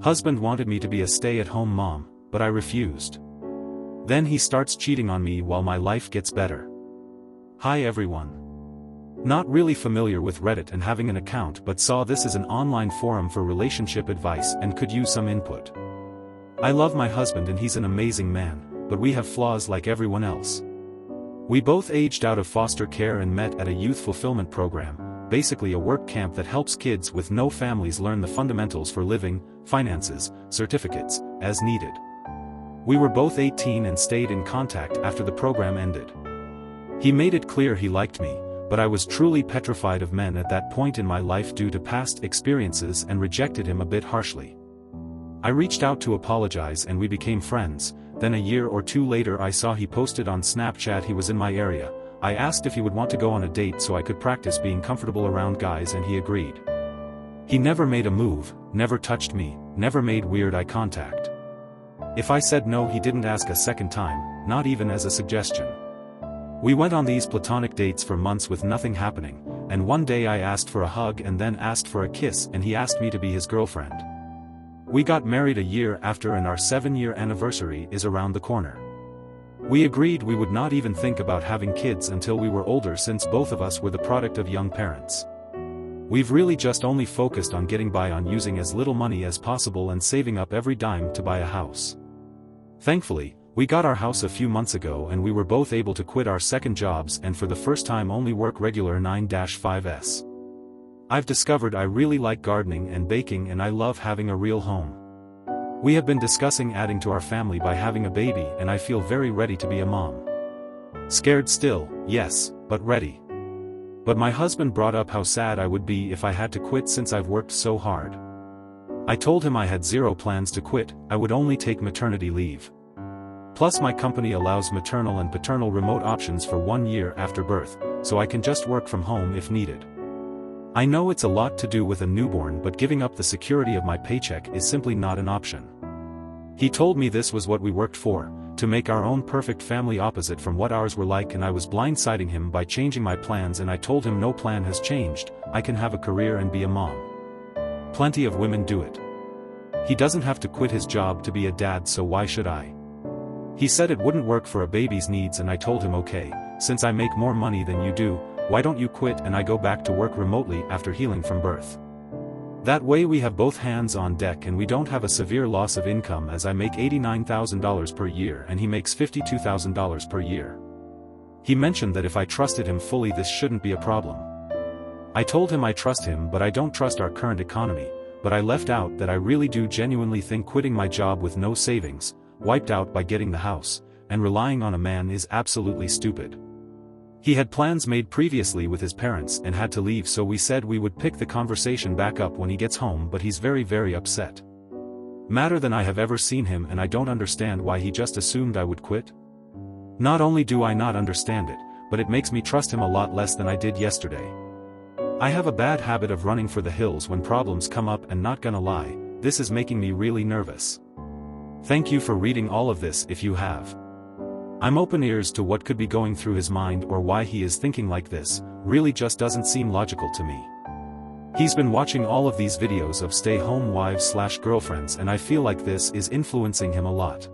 Husband wanted me to be a stay-at-home mom, but I refused. Then he starts cheating on me while my life gets better. Hi everyone. Not really familiar with Reddit and having an account, but saw this as an online forum for relationship advice and could use some input. I love my husband and he's an amazing man, but we have flaws like everyone else. We both aged out of foster care and met at a youth fulfillment program, basically a work camp that helps kids with no families learn the fundamentals for living, finances, certificates, as needed. We were both 18 and stayed in contact after the program ended. He made it clear he liked me, but I was truly petrified of men at that point in my life due to past experiences and rejected him a bit harshly. I reached out to apologize and we became friends. Then a year or two later I saw he posted on Snapchat he was in my area. I asked if he would want to go on a date so I could practice being comfortable around guys and he agreed. He never made a move, never touched me, never made weird eye contact. If I said no he didn't ask a second time, not even as a suggestion. We went on these platonic dates for months with nothing happening, and one day I asked for a hug and then asked for a kiss and he asked me to be his girlfriend. We got married a year after and our 7-year anniversary is around the corner. We agreed we would not even think about having kids until we were older since both of us were the product of young parents. We've really just only focused on getting by on using as little money as possible and saving up every dime to buy a house. Thankfully, we got our house a few months ago and we were both able to quit our second jobs and for the first time only work regular 9-5s. I've discovered I really like gardening and baking and I love having a real home. We have been discussing adding to our family by having a baby and I feel very ready to be a mom. Scared still, yes, but ready. But my husband brought up how sad I would be if I had to quit since I've worked so hard. I told him I had zero plans to quit, I would only take maternity leave. Plus my company allows maternal and paternal remote options for 1 year after birth, so I can just work from home if needed. I know it's a lot to do with a newborn, but giving up the security of my paycheck is simply not an option. He told me this was what we worked for, to make our own perfect family opposite from what ours were like, and I was blindsiding him by changing my plans and I told him no plan has changed, I can have a career and be a mom. Plenty of women do it. He doesn't have to quit his job to be a dad, so why should I? He said it wouldn't work for a baby's needs and I told him okay, since I make more money than you do, why don't you quit and I go back to work remotely after healing from birth? That way we have both hands on deck and we don't have a severe loss of income, as I make $89,000 per year and he makes $52,000 per year. He mentioned that if I trusted him fully this shouldn't be a problem. I told him I trust him but I don't trust our current economy, but I left out that I really do genuinely think quitting my job with no savings, wiped out by getting the house, and relying on a man is absolutely stupid. He had plans made previously with his parents and had to leave, so we said we would pick the conversation back up when he gets home, but he's very upset. Madder than I have ever seen him, and I don't understand why he just assumed I would quit. Not only do I not understand it, but it makes me trust him a lot less than I did yesterday. I have a bad habit of running for the hills when problems come up, and not gonna lie, this is making me really nervous. Thank you for reading all of this if you have. I'm open ears to what could be going through his mind or why he is thinking like this, really just doesn't seem logical to me. He's been watching all of these videos of stay-home wives/girlfriends and I feel like this is influencing him a lot.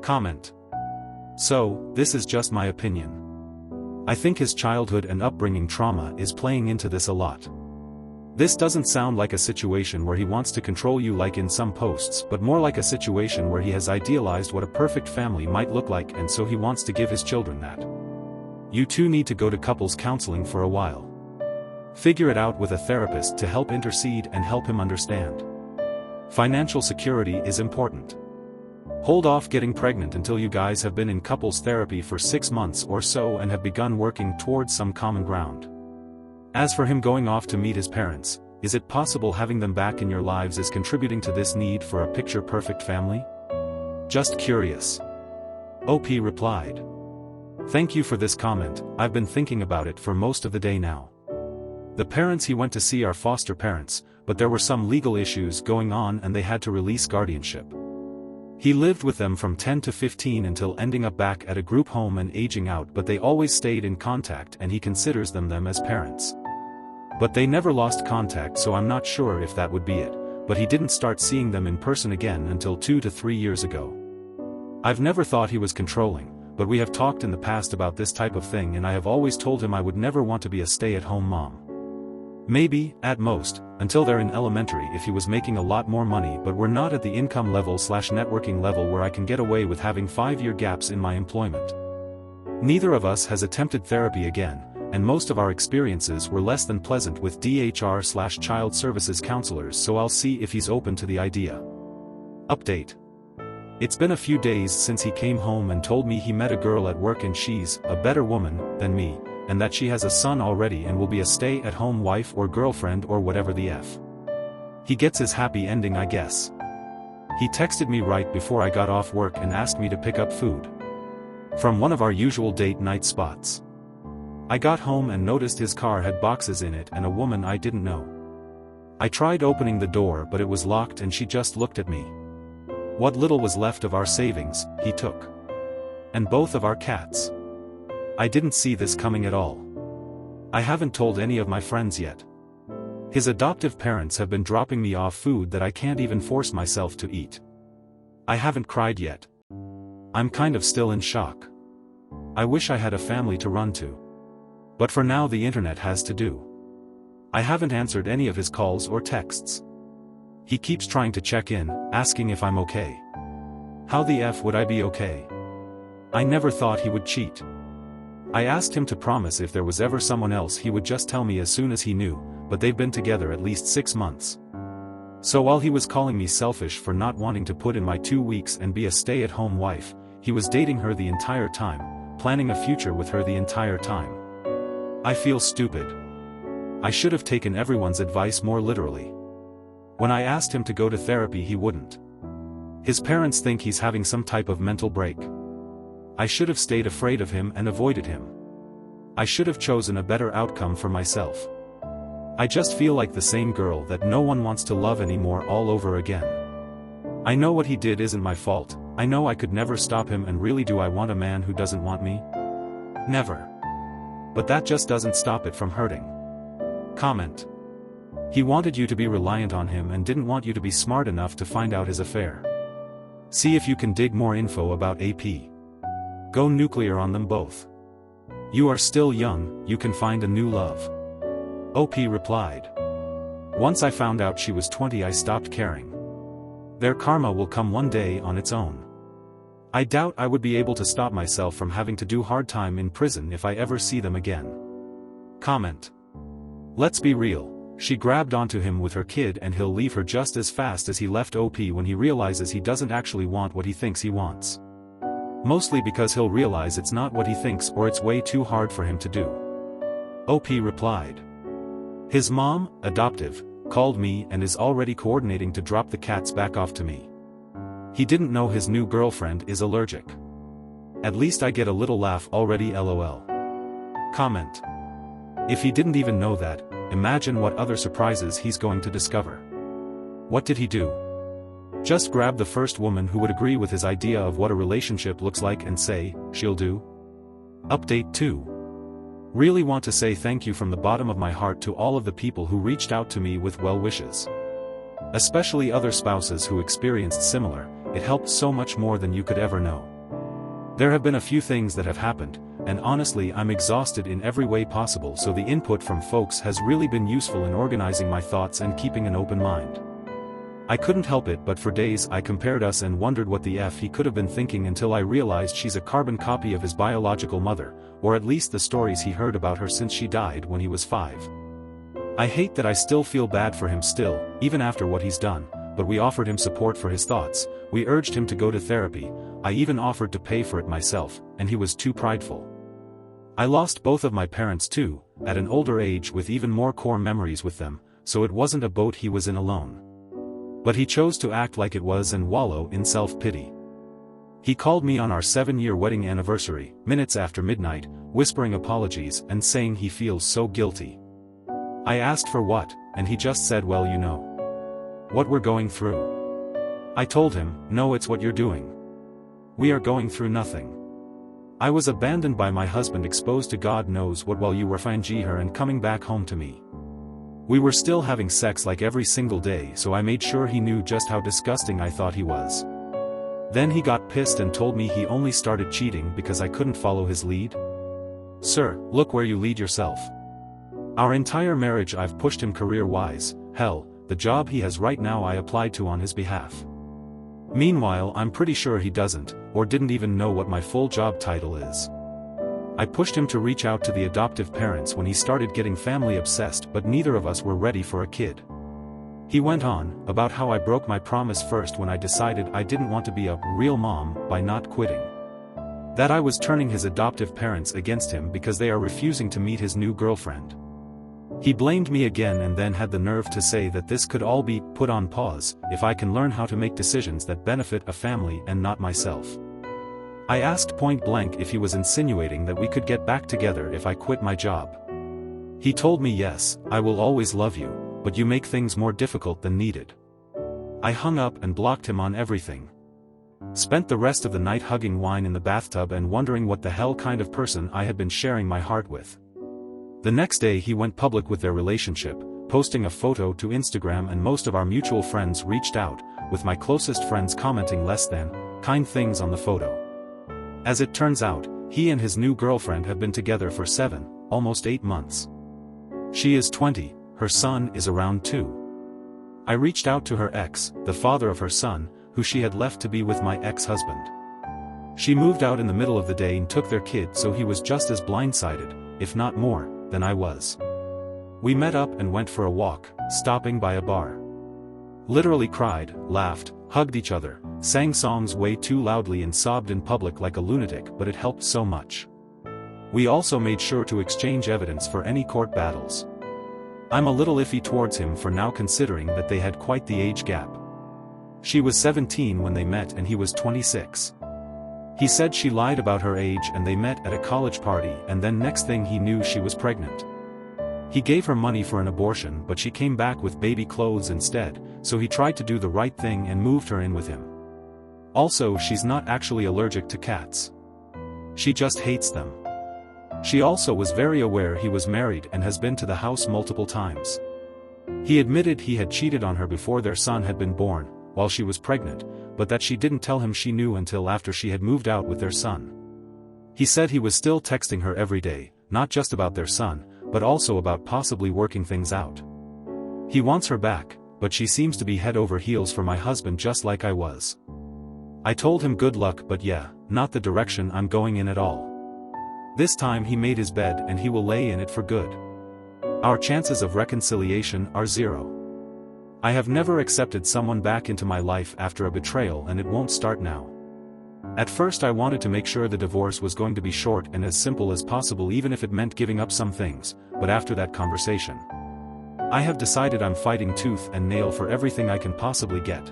Comment. So, this is just my opinion. I think his childhood and upbringing trauma is playing into this a lot. This doesn't sound like a situation where he wants to control you like in some posts, but more like a situation where he has idealized what a perfect family might look like and so he wants to give his children that. You two need to go to couples counseling for a while. Figure it out with a therapist to help intercede and help him understand. Financial security is important. Hold off getting pregnant until you guys have been in couples therapy for 6 months or so and have begun working towards some common ground. As for him going off to meet his parents, is it possible having them back in your lives is contributing to this need for a picture-perfect family? Just curious. OP replied. Thank you for this comment, I've been thinking about it for most of the day now. The parents he went to see are foster parents, but there were some legal issues going on and they had to release guardianship. He lived with them from 10 to 15 until ending up back at a group home and aging out, but they always stayed in contact and he considers them as parents. But they never lost contact, so I'm not sure if that would be it, but he didn't start seeing them in person again until 2 to 3 years ago. I've never thought he was controlling, but we have talked in the past about this type of thing and I have always told him I would never want to be a stay-at-home mom. Maybe, at most, until they're in elementary if he was making a lot more money, but we're not at the income level/networking level where I can get away with having 5-year gaps in my employment. Neither of us has attempted therapy again, and most of our experiences were less than pleasant with DHR/child services counselors, so I'll see if he's open to the idea. Update. It's been a few days since he came home and told me he met a girl at work and she's a better woman than me, and that she has a son already and will be a stay-at-home wife or girlfriend or whatever the F. He gets his happy ending, I guess. He texted me right before I got off work and asked me to pick up food from one of our usual date night spots. I got home and noticed his car had boxes in it and a woman I didn't know. I tried opening the door but it was locked and she just looked at me. What little was left of our savings, he took. And both of our cats. I didn't see this coming at all. I haven't told any of my friends yet. His adoptive parents have been dropping me off food that I can't even force myself to eat. I haven't cried yet. I'm kind of still in shock. I wish I had a family to run to. But for now the internet has to do. I haven't answered any of his calls or texts. He keeps trying to check in, asking if I'm okay. How the F would I be okay? I never thought he would cheat. I asked him to promise if there was ever someone else he would just tell me as soon as he knew, but they've been together at least 6 months. So while he was calling me selfish for not wanting to put in my 2 weeks and be a stay-at-home wife, he was dating her the entire time, planning a future with her the entire time. I feel stupid. I should have taken everyone's advice more literally. When I asked him to go to therapy he wouldn't. His parents think he's having some type of mental break. I should have stayed afraid of him and avoided him. I should have chosen a better outcome for myself. I just feel like the same girl that no one wants to love anymore all over again. I know what he did isn't my fault, I know I could never stop him, and really do I want a man who doesn't want me? Never. But that just doesn't stop it from hurting. Comment. He wanted you to be reliant on him and didn't want you to be smart enough to find out his affair. See if you can dig more info about AP. Go nuclear on them both. You are still young, you can find a new love. OP replied. Once I found out she was 20 I stopped caring. Their karma will come one day on its own. I doubt I would be able to stop myself from having to do hard time in prison if I ever see them again. Comment. Let's be real, she grabbed onto him with her kid and he'll leave her just as fast as he left OP when he realizes he doesn't actually want what he thinks he wants. Mostly because he'll realize it's not what he thinks or it's way too hard for him to do. OP replied. His mom, adoptive, called me and is already coordinating to drop the cats back off to me. He didn't know his new girlfriend is allergic. At least I get a little laugh already, lol. Comment. If he didn't even know that, imagine what other surprises he's going to discover. What did he do? Just grab the first woman who would agree with his idea of what a relationship looks like and say, she'll do? Update 2. Really want to say thank you from the bottom of my heart to all of the people who reached out to me with well wishes. Especially other spouses who experienced similar, it helped so much more than you could ever know. There have been a few things that have happened, and honestly I'm exhausted in every way possible, so the input from folks has really been useful in organizing my thoughts and keeping an open mind. I couldn't help it, but for days I compared us and wondered what the F he could have been thinking until I realized she's a carbon copy of his biological mother, or at least the stories he heard about her since she died when he was 5. I hate that I still feel bad for him still, even after what he's done, but we offered him support for his thoughts, we urged him to go to therapy, I even offered to pay for it myself, and he was too prideful. I lost both of my parents too, at an older age with even more core memories with them, so it wasn't a boat he was in alone. But he chose to act like it was and wallow in self-pity. He called me on our 7-year wedding anniversary, minutes after midnight, whispering apologies and saying he feels so guilty. I asked for what, and he just said, well, you know what we're going through. I told him, no, it's what you're doing. We are going through nothing. I was abandoned by my husband, exposed to God knows what while you were finding her and coming back home to me. We were still having sex like every single day, so I made sure he knew just how disgusting I thought he was. Then he got pissed and told me he only started cheating because I couldn't follow his lead. Sir, look where you lead yourself. Our entire marriage I've pushed him career-wise, hell, the job he has right now I applied to on his behalf. Meanwhile, I'm pretty sure he doesn't, or didn't even know what my full job title is. I pushed him to reach out to the adoptive parents when he started getting family obsessed, but neither of us were ready for a kid. He went on about how I broke my promise first when I decided I didn't want to be a real mom by not quitting. That I was turning his adoptive parents against him because they are refusing to meet his new girlfriend. He blamed me again and then had the nerve to say that this could all be put on pause if I can learn how to make decisions that benefit a family and not myself. I asked point blank if he was insinuating that we could get back together if I quit my job. He told me yes, I will always love you, but you make things more difficult than needed. I hung up and blocked him on everything. Spent the rest of the night hugging wine in the bathtub and wondering what the hell kind of person I had been sharing my heart with. The next day he went public with their relationship, posting a photo to Instagram, and most of our mutual friends reached out, with my closest friends commenting less than kind things on the photo. As it turns out, he and his new girlfriend have been together for 7, almost 8 months. She is 20, her son is around 2. I reached out to her ex, the father of her son, who she had left to be with my ex-husband. She moved out in the middle of the day and took their kid, so he was just as blindsided, if not more, than I was. We met up and went for a walk, stopping by a bar. Literally cried, laughed, hugged each other, sang songs way too loudly and sobbed in public like a lunatic, but it helped so much. We also made sure to exchange evidence for any court battles. I'm a little iffy towards him for now, considering that they had quite the age gap. She was 17 when they met and he was 26. He said she lied about her age and they met at a college party, and then next thing he knew she was pregnant. He gave her money for an abortion, but she came back with baby clothes instead, so he tried to do the right thing and moved her in with him. Also, she's not actually allergic to cats. She just hates them. She also was very aware he was married and has been to the house multiple times. He admitted he had cheated on her before their son had been born, while she was pregnant, but that she didn't tell him she knew until after she had moved out with their son. He said he was still texting her every day, not just about their son, but also about possibly working things out. He wants her back, but she seems to be head over heels for my husband, just like I was. I told him good luck, but yeah, not the direction I'm going in at all. This time he made his bed and he will lay in it for good. Our chances of reconciliation are 0. I have never accepted someone back into my life after a betrayal, and it won't start now. At first I wanted to make sure the divorce was going to be short and as simple as possible, even if it meant giving up some things, but after that conversation, I have decided I'm fighting tooth and nail for everything I can possibly get.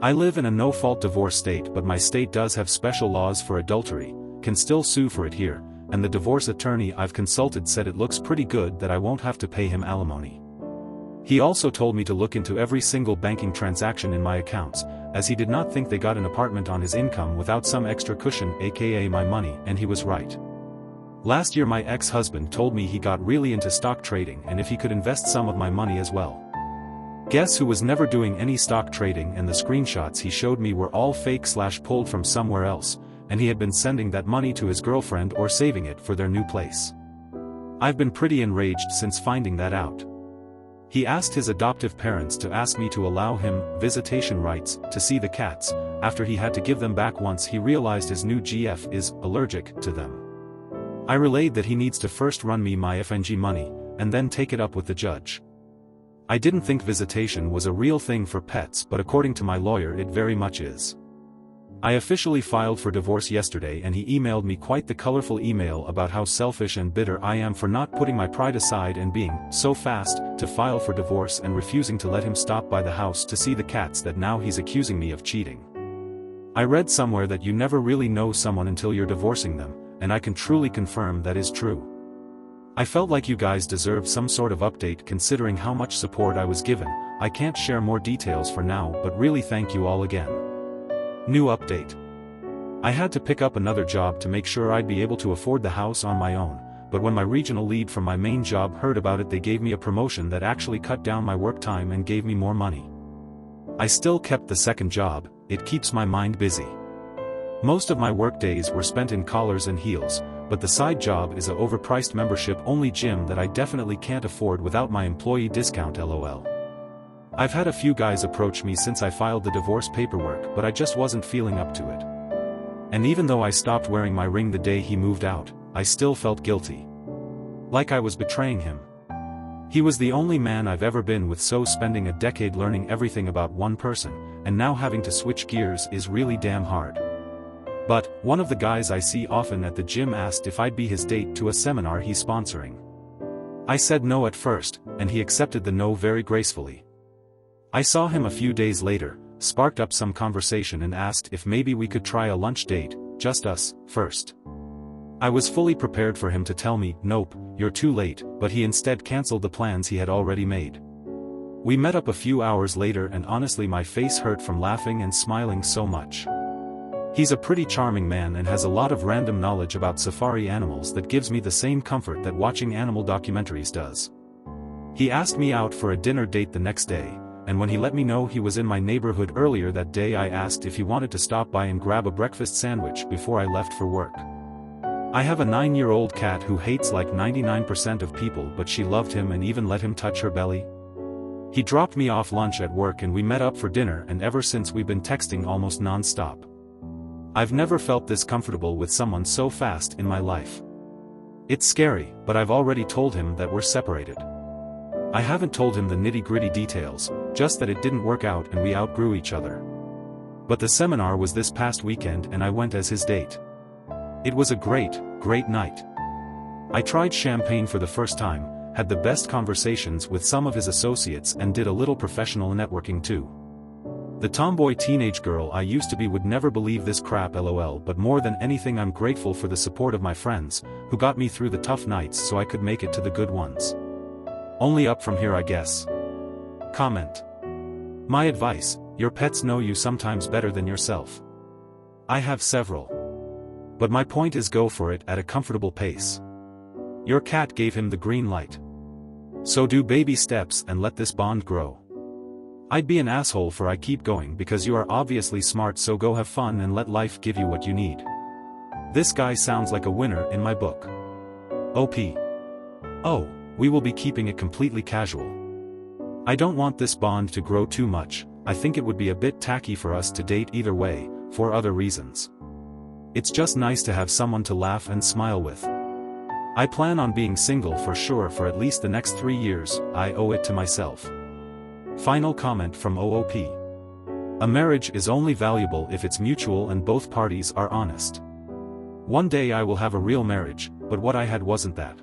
I live in a no-fault divorce state, but my state does have special laws for adultery, can still sue for it here, and the divorce attorney I've consulted said it looks pretty good that I won't have to pay him alimony. He also told me to look into every single banking transaction in my accounts, as he did not think they got an apartment on his income without some extra cushion, aka my money, and he was right. Last year my ex-husband told me he got really into stock trading and if he could invest some of my money as well. Guess who was never doing any stock trading, and the screenshots he showed me were all fake/pulled from somewhere else, and he had been sending that money to his girlfriend or saving it for their new place. I've been pretty enraged since finding that out. He asked his adoptive parents to ask me to allow him visitation rights to see the cats, after he had to give them back once he realized his new GF is allergic to them. I relayed that he needs to first run me my FNG money, and then take it up with the judge. I didn't think visitation was a real thing for pets, but according to my lawyer it very much is. I officially filed for divorce yesterday, and he emailed me quite the colorful email about how selfish and bitter I am for not putting my pride aside and being so fast to file for divorce and refusing to let him stop by the house to see the cats, that now he's accusing me of cheating. I read somewhere that you never really know someone until you're divorcing them, and I can truly confirm that is true. I felt like you guys deserve some sort of update considering how much support I was given. I can't share more details for now, but really thank you all again. New update. I had to pick up another job to make sure I'd be able to afford the house on my own, but when my regional lead from my main job heard about it, they gave me a promotion that actually cut down my work time and gave me more money. I still kept the second job. It keeps my mind busy. Most of my work days were spent in collars and heels, but the side job is a overpriced membership-only gym that I definitely can't afford without my employee discount, lol. I've had a few guys approach me since I filed the divorce paperwork, but I just wasn't feeling up to it. And even though I stopped wearing my ring the day he moved out, I still felt guilty. Like I was betraying him. He was the only man I've ever been with, so spending a decade learning everything about one person, and now having to switch gears is really damn hard. But, one of the guys I see often at the gym asked if I'd be his date to a seminar he's sponsoring. I said no at first, and he accepted the no very gracefully. I saw him a few days later, sparked up some conversation and asked if maybe we could try a lunch date, just us, first. I was fully prepared for him to tell me, nope, you're too late, but he instead cancelled the plans he had already made. We met up a few hours later and honestly my face hurt from laughing and smiling so much. He's a pretty charming man and has a lot of random knowledge about safari animals that gives me the same comfort that watching animal documentaries does. He asked me out for a dinner date the next day, and when he let me know he was in my neighborhood earlier that day, I asked if he wanted to stop by and grab a breakfast sandwich before I left for work. I have a 9-year-old cat who hates like 99% of people, but she loved him and even let him touch her belly. He dropped me off lunch at work and we met up for dinner, and ever since we've been texting almost non-stop. I've never felt this comfortable with someone so fast in my life. It's scary, but I've already told him that we're separated. I haven't told him the nitty-gritty details, just that it didn't work out and we outgrew each other. But the seminar was this past weekend and I went as his date. It was a great night. I tried champagne for the first time, had the best conversations with some of his associates and did a little professional networking too. The tomboy teenage girl I used to be would never believe this crap, lol, but more than anything I'm grateful for the support of my friends, who got me through the tough nights so I could make it to the good ones. Only up from here, I guess. Comment. My advice: your pets know you sometimes better than yourself. I have several. But my point is, go for it at a comfortable pace. Your cat gave him the green light. So do baby steps and let this bond grow. I'd be an asshole for I keep going because you are obviously smart, so go have fun and let life give you what you need. This guy sounds like a winner in my book. OP. Oh, we will be keeping it completely casual. I don't want this bond to grow too much. I think it would be a bit tacky for us to date either way, for other reasons. It's just nice to have someone to laugh and smile with. I plan on being single for sure for at least the next 3 years. I owe it to myself. Final comment from OOP. A marriage is only valuable if it's mutual and both parties are honest. One day I will have a real marriage, but what I had wasn't that.